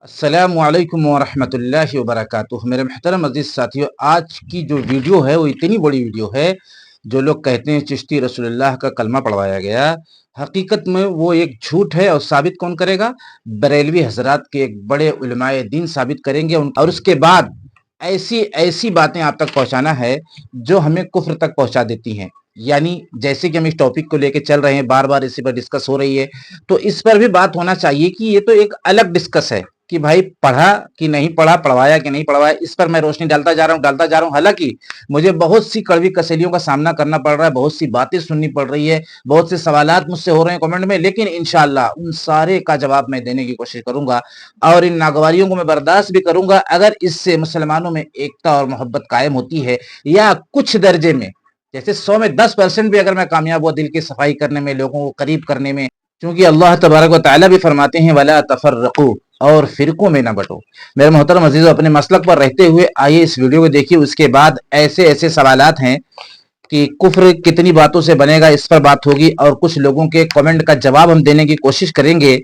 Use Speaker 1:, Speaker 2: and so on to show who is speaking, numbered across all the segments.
Speaker 1: अस्सलामुअलैकुम वरहमतुल्लाहि वबरकातुहू। मेरे मोहतरम अजीज़ साथियों, आज की जो वीडियो है वो इतनी बड़ी वीडियो है। जो लोग कहते हैं चिश्ती रसूलुल्लाह का कलमा पढ़वाया गया, हकीकत में वो एक झूठ है। और साबित कौन करेगा? बरेलवी हजरात के एक बड़े उलमाए दीन साबित करेंगे। और उसके बाद ऐसी ऐसी बातें आप तक पहुंचाना है जो हमें कुफ्र तक पहुंचा देती हैं। यानी जैसे कि हम इस टॉपिक को लेके चल रहे हैं, बार बार इसी पर डिस्कस हो रही है, तो इस पर भी बात होना चाहिए कि ये तो एक अलग डिस्कस है कि भाई पढ़ा कि नहीं पढ़ा, पढ़वाया कि नहीं पढ़वाया। इस पर मैं रोशनी डालता जा रहा हूँ। हालांकि मुझे बहुत सी कड़वी कसलियों का सामना करना पड़ रहा है, बहुत सी बातें सुननी पड़ रही है, बहुत से सवालात मुझसे हो रहे हैं कमेंट में, लेकिन इंशाअल्लाह उन सारे का जवाब मैं देने की कोशिश करूंगा और इन नागवारियों को मैं बर्दाश्त भी करूंगा अगर इससे मुसलमानों में एकता और मोहब्बत कायम होती है। या कुछ दर्जे में, जैसे 100 में 10% भी अगर मैं कामयाब हुआ दिल की सफाई करने में, लोगों को करीब करने में, क्योंकि अल्लाह तबारक व तआला भी फरमाते हैं वला तफर्रकू, और फिरकों में ना बटो। मेरे मोहतरम अजीज़ों, अपने मसलक पर रहते हुए आइए इस वीडियो को देखिए। उसके बाद ऐसे ऐसे सवालात हैं कि कुफ्र कितनी बातों से बनेगा, इस पर बात होगी और कुछ लोगों के कमेंट का जवाब हम देने की कोशिश करेंगे,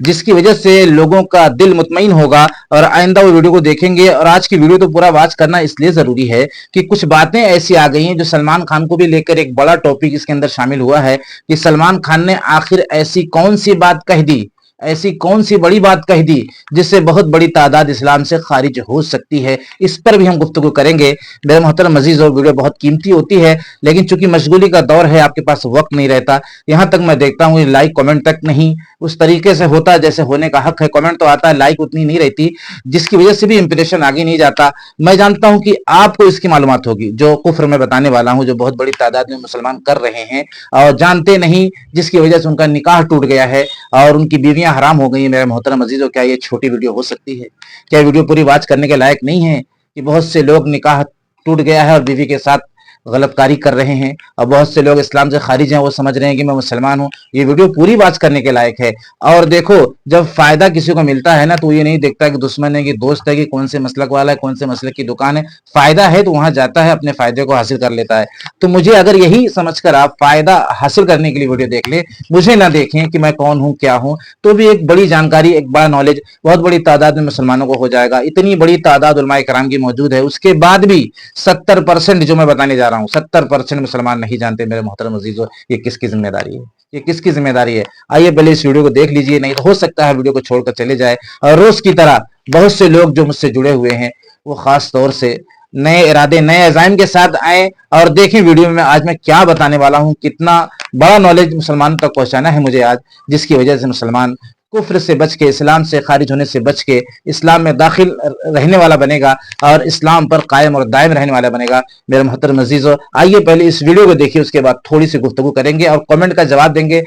Speaker 1: जिसकी वजह से लोगों का दिल मुतमईन होगा और आइंदा वो वीडियो को देखेंगे। और आज की वीडियो तो पूरा वाच करना इसलिए जरूरी है कि कुछ बातें ऐसी आ गई हैं जो सलमान खान को भी लेकर एक बड़ा टॉपिक इसके अंदर शामिल हुआ है कि सलमान खान ने आखिर ऐसी कौन सी बात कह दी, ऐसी कौन सी बड़ी बात कह दी जिससे बहुत बड़ी तादाद इस्लाम से खारिज हो सकती है। इस पर भी हम गुफ्तगू करेंगे। मेरे मोहतरम अजीज, और वीडियो बहुत कीमती होती है, लेकिन चूंकि मशगूली का दौर है, आपके पास वक्त नहीं रहता। यहां तक मैं देखता हूं लाइक कमेंट तक नहीं उस तरीके से होता जैसे होने का हक है। कमेंट तो आता है, लाइक उतनी नहीं रहती, जिसकी वजह से भी इंप्रेशन आगे नहीं जाता। मैं जानता हूं कि आपको इसकी मालूमात होगी जो कुफ्र में बताने वाला हूं, जो बहुत बड़ी तादाद में मुसलमान कर रहे हैं और जानते नहीं, जिसकी वजह से उनका निकाह टूट गया है और उनकी बीवियां हराम हो गई है। मेरे मोहतरम अजीजों, क्या ये छोटी वीडियो हो सकती है? क्या वीडियो पूरी वाच करने के लायक नहीं है? कि बहुत से लोग निकाह टूट गया है और बीवी के साथ गलतकारी कर रहे हैं और बहुत से लोग इस्लाम से खारिज हैं, वो समझ रहे हैं कि मैं मुसलमान हूं। ये वीडियो पूरी वाच करने के लायक है। और देखो, जब फायदा किसी को मिलता है ना, तो ये नहीं देखता कि दुश्मन है कि दोस्त है कि कौन से मसलक वाला है, कौन से मसलक की दुकान है। फायदा है तो वहां जाता है, अपने फायदे को हासिल कर लेता है। तो मुझे अगर यही समझकर आप फायदा हासिल करने के लिए वीडियो देख ले, मुझे ना देखें कि मैं कौन हूं क्या हूं, तो भी एक बड़ी जानकारी, एक बड़ा नॉलेज बहुत बड़ी तादाद में मुसलमानों को हो जाएगा। इतनी बड़ी तादाद उलमाए कराम की मौजूद है, उसके बाद भी 70% जो मैं बताने जा रहा हूं, 70% मुसलमान नहीं जानते। मेरे मोहतरम अजीजों, ये किसकी जिम्मेदारी है? ये किसकी जिम्मेदारी है? आइए पहले इस वीडियो को देख लीजिए, नहीं तो हो सकता है वीडियो को छोड़कर चले जाए। और रोज की तरह बहुत से लोग जो मुझसे जुड़े हुए हैं, वो खास तौर से नए इरादे, नए अज़ाइम के साथ आए और देखें वीडियो में आज मैं क्या बताने वाला हूं। कितना बड़ा नॉलेज मुसलमान तक पहुंचाना है मुझे आज, जिसकी वजह से मुसलमान कुफ्र से बच के, इस्लाम से खारिज होने से बच के इस्लाम में दाखिल रहने वाला बनेगा और इस्लाम पर कायम और दायम रहने वाला बनेगा। मेरे मोहतरम अजीजों, आइए पहले इस वीडियो को देखिए, उसके बाद थोड़ी सी गुफ्तगू करेंगे और कमेंट का जवाब देंगे।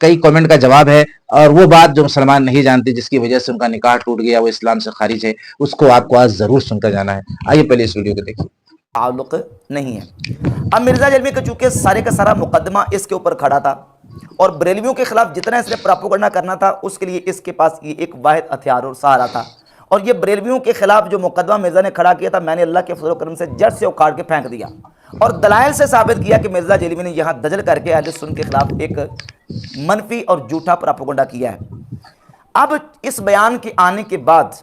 Speaker 1: कई कमेंट का जवाब है और वो बात जो मुसलमान नहीं जानते, जिसकी वजह से उनका निकाह टूट गया, वो इस्लाम से खारिज है, उसको आपको आज जरूर सुनकर जाना है। आइए पहले इस वीडियो को देखिए।
Speaker 2: ताल्लुक नहीं है। अब मिर्जा जलमी का चूंकि सारे का सारा मुकदमा इसके ऊपर खड़ा था और बरेलवियों के खिलाफ जितना इसने प्रोपेगेंडा करना था, उसके लिए इसके पास ये एक वाहिद हथियार और सहारा था। और ये बरेलवियों के खिलाफ जो मुकदमा मिर्जा ने खड़ा किया था, मैंने अल्लाह के फजल करम से जड़ से उखाड़ के फेंक दिया और दलाइल से साबित किया कि मिर्जा जलमी ने यहाँ दजल करके अहले सुन्नत के खिलाफ एक मनफी और झूठा प्रोपेगेंडा किया है। अब इस बयान के आने के बाद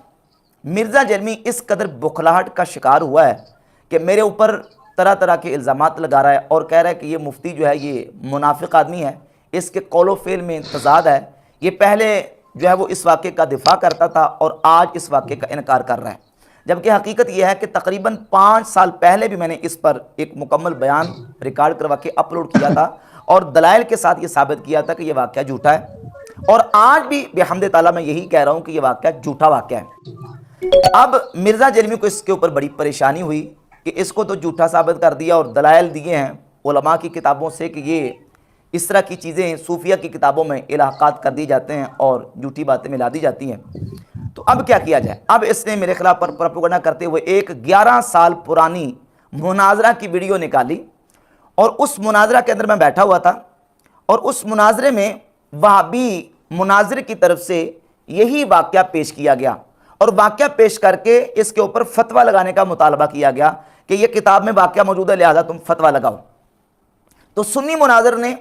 Speaker 2: मिर्जा जलमी इस कदर बुखलाहट का शिकार हुआ है कि मेरे ऊपर तरह तरह के इल्ज़ामात लगा रहा है और कह रहा है कि ये मुफ्ती जो है ये मुनाफिक आदमी है, इसके कौलो फेल में तजाद है। ये पहले जो है वो इस वाक़े का दिफा करता था और आज इस वाक़े का इनकार कर रहा है, जबकि हकीकत यह है कि तकरीबन 5 साल पहले भी मैंने इस पर एक मुकम्मल बयान रिकॉर्ड करवा के अपलोड किया था और दलाइल के साथ ये साबित किया था कि यह वाक़या झूठा है। और आज भी बेहमद ताला मैं यही कह रहा हूँ कि यह वाक़या झूठा वाक़या है। अब मिर्ज़ा जलमी को इसके ऊपर बड़ी परेशानी हुई कि इसको तो झूठा साबित कर दिया और दलाइल दिए हैं उलमा की किताबों से कि ये इस तरह की चीज़ें सूफिया की किताबों में इलाहाकात कर दी जाते हैं और झूठी बातें मिला दी जाती हैं। तो अब क्या किया जाए? अब इसने मेरे खिलाफ पर प्रोपेगेंडा करते हुए एक 11 साल पुरानी मुनाजरा की वीडियो निकाली और उस मुनाजरा के अंदर मैं बैठा हुआ था और उस मुनाजरे में वहाबी मुनाजिर की तरफ से यही वाक़या पेश किया गया और वाक़या पेश करके इसके ऊपर फतवा लगाने का मुतालबा किया गया कि यह किताब में वाक़या मौजूद है, लिहाजा तुम फतवा लगाओ। तो सुन्नी मुनाजिर ने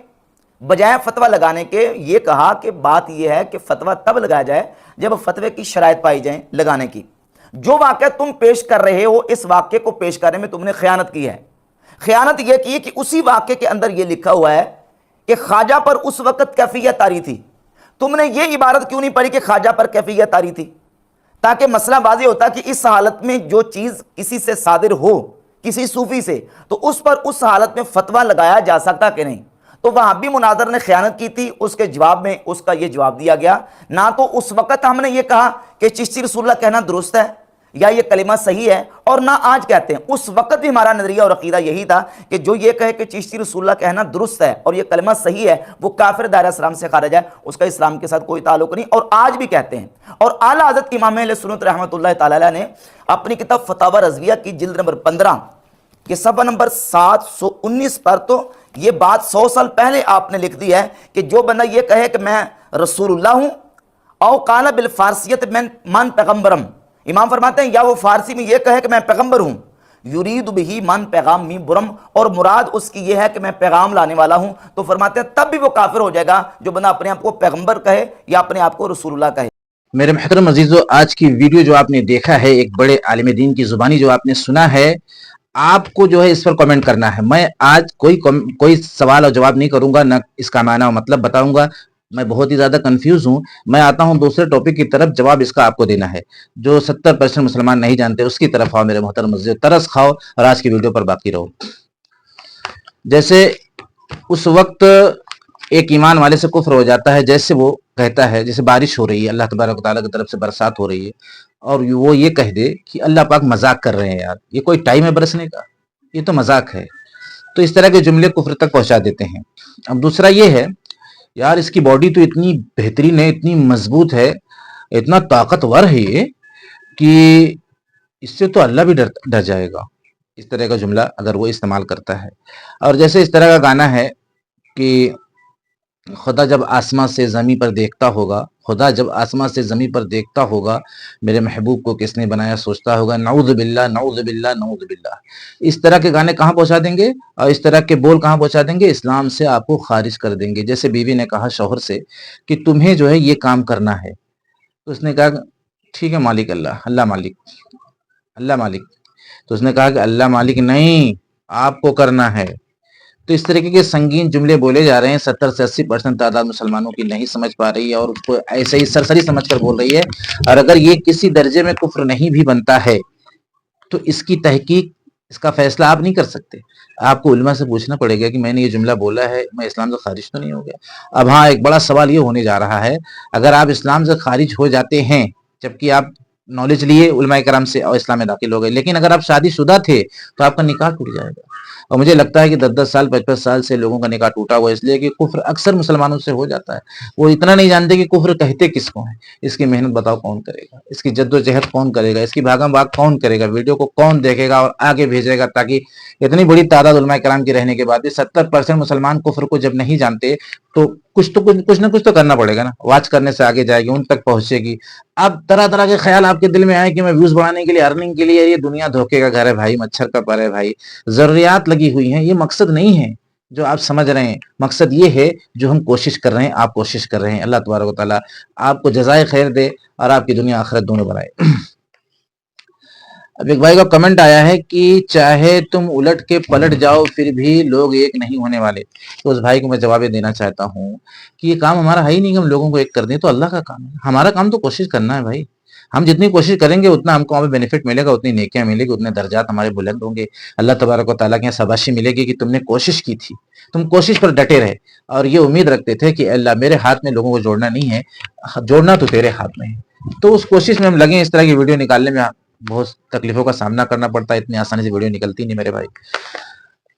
Speaker 2: बजाय फतवा लगाने के ये कहा कि बात यह है कि फतवा तब लगाया जाए जब फतवे की शराइत पाई जाए लगाने की। जो वाक़या तुम पेश कर रहे हो, इस वाक़े को पेश करने में तुमने खयानत की है। खयानत यह की है कि उसी वाक़े के अंदर यह लिखा हुआ है कि ख्वाजा पर उस वक्त कैफियत तारी थी। तुमने ये इबारत क्यों नहीं पढ़ी कि ख्वाजा पर कैफियत तारी थी, ताकि मसला वाज़ेह होता कि इस हालत में जो चीज़ किसी से सादिर हो, किसी सूफी से, तो उस पर उस हालत में फतवा लगाया जा सकता कि नहीं। तो वहाँ भी मुनाज़र ने खयानत की थी, उसके जवाब में उसका ये जवाब दिया गया। ना तो उस वक़्त हमने ये कहा कि चिश्ती रसूलुल्लाह कहना दुरुस्त है या ये कलिमा सही है, और ना आज कहते हैं। उस वक़्त भी हमारा नज़रिया और अक़ीदा यही था कि जो ये कहे कि चिश्ती रसूलुल्लाह कहना दुरुस्त है और ये कलिमा सही है, वो काफिर दायरा इस्लाम से खारिज है, उसका इस्लाम के साथ कोई ताल्लुक़ नहीं। और आज भी कहते हैं। और आला हज़रत इमाम अहले सुन्नत रहमतुल्लाह तआला अलैह ने अपनी किताब फतावा रज़विया की जिल्द नंबर 15 के सफ़ा नंबर 719 पर तो ये बात 100 साल पहले आपने लिख दी है कि जो बंदा ये कहे कि मैं रसूलुल्लाह हूँ, औ काला बिल फारसियत मन पैगम्बरम, इमाम फरमाते हैं या वो फारसी में ये कहे कि मैं पैगम्बर हूँ, युरीद बिही मन पैगाम मी बुरम, और मुराद उसकी ये है कि मैं पैगाम लाने वाला हूँ, तो फरमाते हैं तब भी वो काफिर हो जाएगा जो बंदा अपने आप को पैगम्बर कहे या अपने आप को रसूलुल्लाह कहे।
Speaker 1: मेरे मोहतरम अजीजों, आज की वीडियो जो आपने देखा है, एक बड़े आलिम दीन की जुबानी जो आपने सुना है, आपको जो है इस पर कमेंट करना है। मैं आज कोई सवाल और जवाब नहीं करूंगा, ना इसका मायना और मतलब बताऊंगा। मैं बहुत ही ज्यादा कंफ्यूज हूं। मैं आता हूं दूसरे टॉपिक की तरफ, जवाब इसका आपको देना है। जो 70% मुसलमान नहीं जानते उसकी तरफ आओ मेरे मोहतरम अजीजों, तरस खाओ और आज की वीडियो पर बाकी रहो। जैसे उस वक्त एक ईमान वाले से कुफ्र हो जाता है, जैसे वो कहता है, जैसे बारिश हो रही है, अल्लाह तबारक व तआला की तरफ से बरसात हो रही है, और वो ये कह दे कि अल्लाह पाक मजाक कर रहे हैं, यार ये कोई टाइम है बरसने का, ये तो मजाक है। तो इस तरह के जुमले कुफ्र तक पहुंचा देते हैं। अब दूसरा ये है, यार इसकी बॉडी तो इतनी बेहतरीन है, इतनी मजबूत है, इतना ताकतवर है ये कि इससे तो अल्लाह भी डर जाएगा। इस तरह का जुमला अगर वो इस्तेमाल करता है। और जैसे इस तरह का गाना है कि खुदा जब आसमां से ज़मीं पर देखता होगा, खुदा जब आसमां से ज़मीं पर देखता होगा, मेरे महबूब को किसने बनाया सोचता होगा, नऊज़ बिल्लाह नऊज़ बिल्लाह नऊज़ बिल्लाह। इस तरह के गाने कहाँ पहुँचा देंगे और इस तरह के बोल कहाँ पहुँचा देंगे? इस्लाम से आपको खारिज कर देंगे। जैसे बीवी ने कहा शौहर से कि तुम्हें जो है ये काम करना है, तो उसने कहा ठीक है मालिक अल्लाह, अल्लाह मालिक, अल्लाह मालिक। तो उसने कहा कि अल्लाह मालिक नहीं, आपको करना है। तो इस तरीके के संगीन जुमले बोले जा रहे हैं। 70 से 80% तादाद मुसलमानों की नहीं समझ पा रही है और उसको ऐसे ही सरसरी समझ कर बोल रही है। और अगर ये किसी दर्जे में कुफ्र नहीं भी बनता है तो इसकी तहकीक, इसका फैसला आप नहीं कर सकते। आपको उलमा से पूछना पड़ेगा कि मैंने ये जुमला बोला है, मैं इस्लाम से खारिज तो नहीं हो गया। अब हाँ, एक बड़ा सवाल ये होने जा रहा है, अगर आप इस्लाम से खारिज हो जाते हैं जबकि आप नॉलेज लिए उलमा कराम से और इस्लाम में दाखिल हो गए, लेकिन अगर आप शादीशुदा थे तो आपका निकाह टूट जाएगा। और मुझे लगता है कि 10-10 साल 55 साल से लोगों का निकाह टूटा हुआ, इसलिए कि कुफ्र अक्सर मुसलमानों से हो जाता है। वो इतना नहीं जानते कि कुफ्र कहते किसको है। इसकी मेहनत बताओ कौन करेगा, इसकी जद्दोजहद कौन करेगा, इसकी भागम भाग कौन करेगा, वीडियो को कौन देखेगा और आगे भेजेगा, ताकि इतनी बड़ी तादाद उलमा कराम की रहने के बाद भी 70% मुसलमान कुफ्र को जब नहीं जानते तो कुछ ना कुछ तो करना पड़ेगा ना। वाच करने से आगे जाएगी, उन तक पहुंचेगी। अब तरह तरह के ख्याल आपके दिल में आए कि मैं व्यूज बढ़ाने के लिए, अर्निंग के लिए, ये दुनिया धोखे का घर है भाई, मच्छर का पर है भाई, जरूरियात लगी हुई हैं। ये मकसद नहीं है जो आप समझ रहे हैं, मकसद ये है जो हम कोशिश कर रहे हैं, आप कोशिश कर रहे हैं। अल्लाह तबारक व तआला आपको जज़ाए खैर दे और आपकी दुनिया आखिरत दोनों बनाए। अब एक भाई का कमेंट आया है कि चाहे तुम उलट के पलट जाओ फिर भी लोग एक नहीं होने वाले। तो उस भाई को मैं जवाब देना चाहता हूँ कि ये काम हमारा है ही नहीं कि हम लोगों को एक कर दें, तो अल्लाह का काम है। हमारा काम तो कोशिश करना है भाई। हम जितनी कोशिश करेंगे उतना हमको वहाँ पे बेनिफिट मिलेगा, उतनी नेकियां मिलेगी, उतने दर्जात हमारे बुलंद होंगे। अल्लाह तबारक व तआला के यहाँ शाबाशी मिलेगी कि तुमने कोशिश की थी, तुम कोशिश पर डटे रहे और ये उम्मीद रखते थे कि अल्लाह मेरे हाथ में लोगों को जोड़ना नहीं है, जोड़ना तो तेरे हाथ में है। तो उस कोशिश में हम लगे। इस तरह की वीडियो निकालने में बहुत तकलीफों का सामना करना पड़ता है, इतनी आसानी से वीडियो निकलती नहीं मेरे भाई।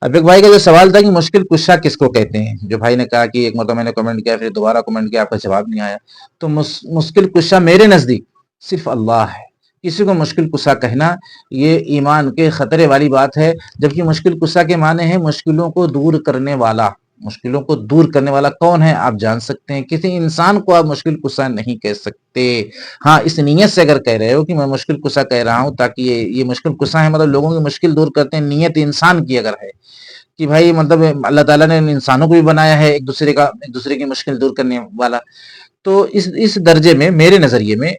Speaker 1: अब एक भाई का जो सवाल था कि मुश्किल कुशा किसको कहते हैं, जो भाई ने कहा कि एक मरतबा मैंने कमेंट किया, फिर दोबारा कमेंट किया, आपका जवाब नहीं आया। तो मुश्किल कुशा मेरे नजदीक सिर्फ अल्लाह है। किसी को मुश्किल कुशा कहना ये ईमान के खतरे वाली बात है, जबकि मुश्किल कुशा के माने हैं मुश्किलों को दूर करने वाला। मुश्किलों को दूर करने वाला कौन है आप जान सकते हैं। किसी इंसान को आप मुश्किल कुशा नहीं कह सकते। हाँ, इस नीयत से अगर कह रहे हो कि मैं मुश्किल कुशा कह रहा हूं ताकि ये मुश्किल कुशा है, मतलब लोगों की मुश्किल दूर करते हैं, नीयत इंसान की अगर है कि भाई मतलब अल्लाह ताला ने इंसानों को भी बनाया है एक दूसरे की मुश्किल दूर करने वाला। तो इस दर्जे में मेरे नज़रिए में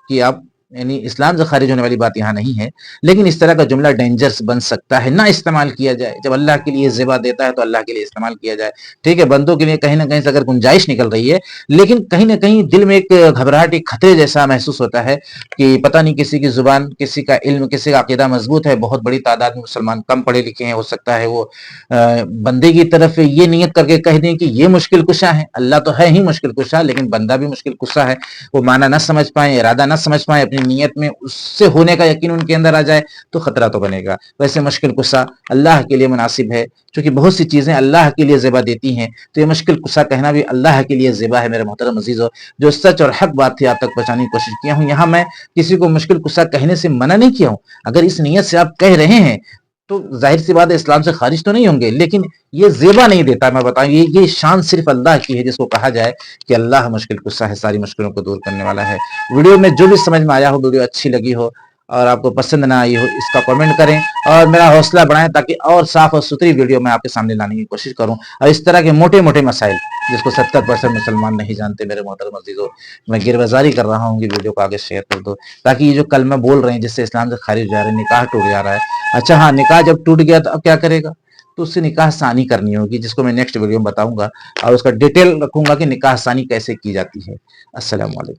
Speaker 1: कि आप यानी इस्लाम से खारिज होने वाली बात यहाँ नहीं है, लेकिन इस तरह का जुमला डेंजरस बन सकता है, ना इस्तेमाल किया जाए। जब अल्लाह के लिए ज़िबा देता है तो अल्लाह के लिए इस्तेमाल किया जाए। ठीक है, बंदों के लिए कहीं न कहीं से अगर गुंजाइश निकल रही है, लेकिन कहीं न कहीं दिल में एक घबराहट, एक खतरे जैसा महसूस होता है कि पता नहीं किसी की ज़ुबान, किसी का इल्म, किसी का अकीदा मज़बूत है, बहुत बड़ी तादाद में मुसलमान कम पढ़े लिखे हैं, हो सकता है वो बंदे की तरफ ये नियत करके कह दें कि ये मुश्किल कुशा है। अल्लाह तो है ही मुश्किल कुशा, लेकिन बंदा भी मुश्किल कुशा है। वो माना ना समझ पाए, इरादा ना समझ पाए, अपनी नीयत में उससे होने का यकीन उनके अंदर आ जाए तो खतरा तो बनेगा। वैसे मुश्किल कुशा अल्लाह के लिए मुनासिब है, क्योंकि बहुत सी चीजें अल्लाह के लिए ज़िबा देती हैं, तो ये मुश्किल कुशा कहना भी अल्लाह के लिए ज़िबा है। मेरे मोहतरम अजीज़ों, जो सच और हक बात थी आप तक पहुंचाने की कोशिश किया हूं। यहाँ मैं किसी को मुश्किल कुशा कहने से मना नहीं किया हूं। अगर इस नीयत से आप कह रहे हैं तो जाहिर सी बात है इस्लाम से खारिज तो नहीं होंगे, लेकिन ये ज़िबा नहीं देता। मैं बताऊं, ये शान सिर्फ अल्लाह की है, जिसको कहा जाए कि अल्लाह मुश्किल कुशा है, सारी मुश्किलों को दूर करने वाला है। वीडियो में जो भी समझ में आया हो, वीडियो अच्छी लगी हो और आपको पसंद ना आई हो, इसका कमेंट करें और मेरा हौसला बढ़ाएं, ताकि और साफ और सुथरी वीडियो मैं आपके सामने लाने की कोशिश करूं। और इस तरह के मोटे मोटे मसाइल जिसको 70% मुसलमान नहीं जानते, मेरे मोहतरम अज़ीज़ों, मैं गिरबाज़ारी कर रहा हूं कि वीडियो को आगे शेयर कर दो, ताकि ये जो कलमा बोल रहे हैं जिससे इस्लाम से खारिज हो जा रहे हैं, निकाह टूट जा रहा है। अच्छा हाँ, निकाह जब टूट गया तो अब क्या करेगा? तो उससे निकाह सानी करनी होगी, जिसको मैं नेक्स्ट वीडियो में बताऊंगा और उसका डिटेल रखूंगा कि निकाह सानी कैसे की जाती है। अस्सलाम वालेकुम।